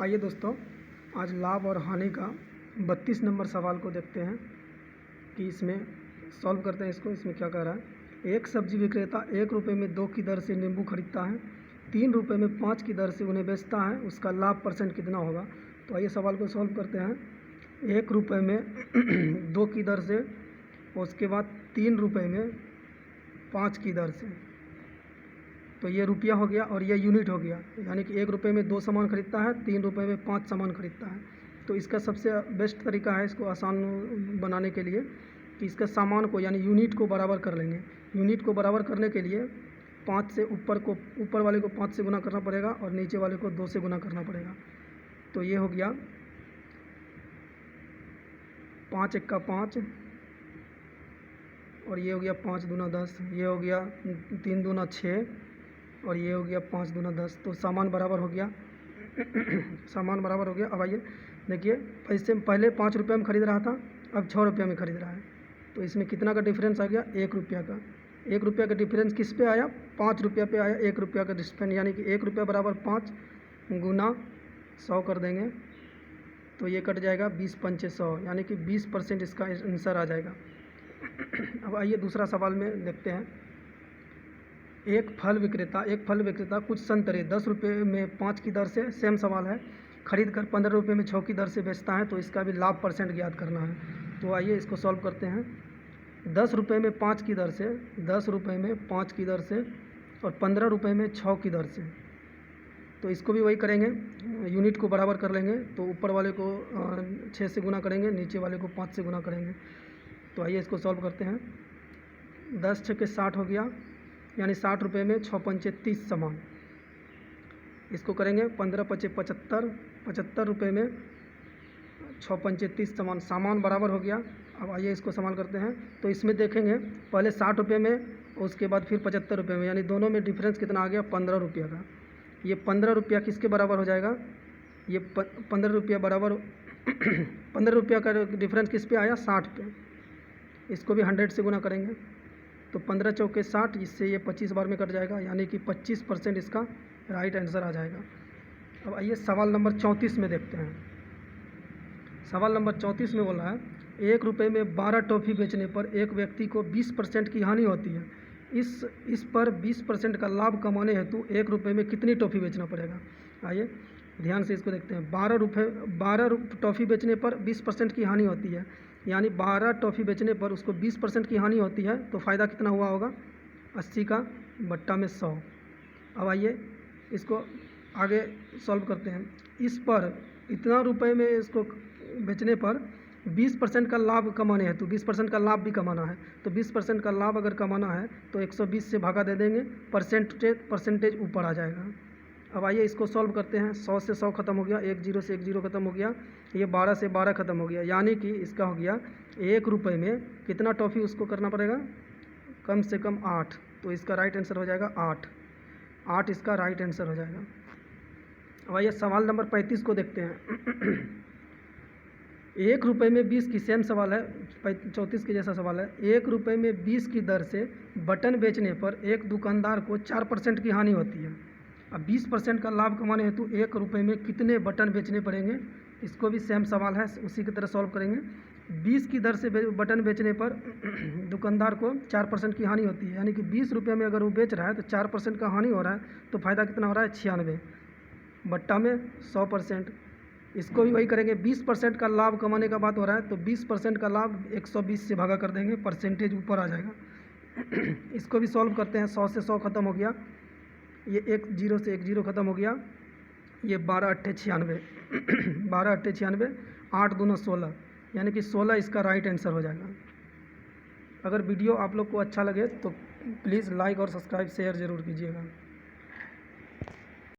आइए दोस्तों, आज लाभ और हानि का 32 नंबर सवाल को देखते हैं कि इसमें सॉल्व करते हैं। इसमें क्या कह रहा है। एक सब्जी विक्रेता 1 रुपये में 2 की दर से नींबू खरीदता है, 3 रुपये में 5 की दर से उन्हें बेचता है। उसका लाभ % कितना होगा। तो आइए सवाल को सॉल्व करते हैं। 1 रुपये में 2 की दर से, उसके बाद 3 रुपये में 5 की दर से, तो ये रुपया हो गया और ये यूनिट हो गया। यानी कि 1 रुपये में 2 सामान खरीदता है, 3 रुपये में 5 सामान खरीदता है। तो इसका सबसे बेस्ट तरीका है इसको आसान बनाने के लिए कि इसका सामान को यानी यूनिट को बराबर कर लेंगे। यूनिट को बराबर करने के लिए 5 से ऊपर वाले को 5 से गुना करना पड़ेगा और नीचे वाले को 2 से गुना करना पड़ेगा। तो ये हो गया 5 एक्का 5 और ये हो गया 5 दूना 10, ये हो गया 3 दूना 6 और ये हो गया 5 दूना 10। तो सामान बराबर हो गया सामान बराबर हो गया। अब आइए देखिए, पैसे पहले 5 रुपये में ख़रीद रहा था, अब 6 रुपये में ख़रीद रहा है। तो इसमें कितना का डिफरेंस आ गया, 1 रुपया का। 1 रुपया का डिफरेंस किस पे आया, 5 रुपया पे आया। 1 रुपया का डिफरेंस यानी कि 1 रुपया बराबर 5 गुना 100 कर देंगे तो ये कट जाएगा 20 पंचे 100, यानी कि 20% इसका आंसर आ जाएगा। अब आइए दूसरा सवाल में देखते हैं। एक फल विक्रेता कुछ संतरे 10 रुपये में 5 की दर से, सेम सवाल है, खरीद कर 15 रुपये में 6 की दर से बेचता है। तो इसका भी लाभ % ज्ञात करना है। तो आइए इसको सॉल्व करते हैं। 10 रुपये में 5 की दर से, 10 रुपये में 5 की दर से और 15 रुपये में 6 की दर से। तो इसको भी वही करेंगे, यूनिट को बराबर कर लेंगे। तो ऊपर वाले को 6 से गुना करेंगे, नीचे वाले को 5 से गुना करेंगे। तो आइए इसको सॉल्व करते हैं। 10 छक्के 60 हो गया, यानी 60 रुपये में 6 पंचे 30 सामान। इसको करेंगे 15 पचे 75, 75 रुपये में 6 पंचे 30 सामान बराबर हो गया। अब आइए इसको सवाल करते हैं। तो इसमें देखेंगे पहले 60 रुपये में, उसके बाद फिर 75 रुपये में, यानी दोनों में डिफरेंस कितना आ गया, 15 रुपया का। ये 15 रुपया किसके बराबर हो जाएगा, ये 15 रुपया बराबर 15 रुपया का डिफरेंस किस पे आया, 60 पे। इसको भी 100 से गुना करेंगे तो 15 चौके 60, इससे ये 25 बार में कट जाएगा, यानी कि 25% इसका राइट आंसर आ जाएगा। अब आइए सवाल नंबर 34 में देखते हैं। सवाल नंबर 34 में बोला है, 1 रुपये में 12 टॉफ़ी बेचने पर एक व्यक्ति को 20% की हानि होती है। इस पर 20% का लाभ कमाने हेतु 1 रुपये में कितनी टॉफ़ी बेचना पड़ेगा। आइए ध्यान से इसको देखते हैं। 12 टॉफ़ी बेचने पर 20% की हानि होती है, यानी 12 टॉफ़ी बेचने पर उसको 20% की हानि होती है। तो फ़ायदा कितना हुआ होगा, 80 का बट्टा में 100। अब आइए इसको आगे सॉल्व करते हैं। इस पर इतना रुपए में इसको बेचने पर 20% का लाभ कमाने हैं, तो 20% का लाभ भी कमाना है। तो 20% का लाभ अगर कमाना है तो 120 से भागा दे देंगे, परसेंटेज ऊपर आ जाएगा। अब आइए इसको सॉल्व करते हैं। 100 से 100 खत्म हो गया, 1 0 से 1 0 खत्म हो गया, ये 12 से 12 खत्म हो गया, यानी कि इसका हो गया 1 रुपये में कितना टॉफ़ी उसको करना पड़ेगा, कम से कम 8। तो इसका राइट आंसर हो जाएगा 8 इसका राइट आंसर हो जाएगा। अब आइए सवाल नंबर 35 को देखते हैं। 1 रुपये में 20 की, सेम सवाल है, 34 के जैसा सवाल है। 1 रुपये में 20 की दर से बटन बेचने पर एक दुकानदार को 4% की हानि होती है। अब 20% का लाभ कमाने हेतु 1 रुपये में कितने बटन बेचने पड़ेंगे। इसको भी सेम सवाल है, उसी की तरह सॉल्व करेंगे। 20 की दर से बटन बेचने पर दुकानदार को 4% की हानि होती है, यानी कि 20 रुपये में अगर वो बेच रहा है तो 4% का हानि हो रहा है। तो फ़ायदा कितना हो रहा है, 96 बट्टा में 100%। इसको भी वही करेंगे, 20% का लाभ कमाने का बात हो रहा है तो 20% का लाभ 120 से भागा कर देंगे, परसेंटेज ऊपर आ जाएगा। इसको भी सॉल्व करते हैं। 100 से 100 खत्म हो गया, ये 1 0 से 1 0 खत्म हो गया, ये 12 8 96 12 8 96, 8 दूना 16, यानी कि 16 इसका राइट आंसर हो जाएगा। अगर वीडियो आप लोग को अच्छा लगे तो प्लीज़ लाइक और सब्सक्राइब शेयर ज़रूर कीजिएगा।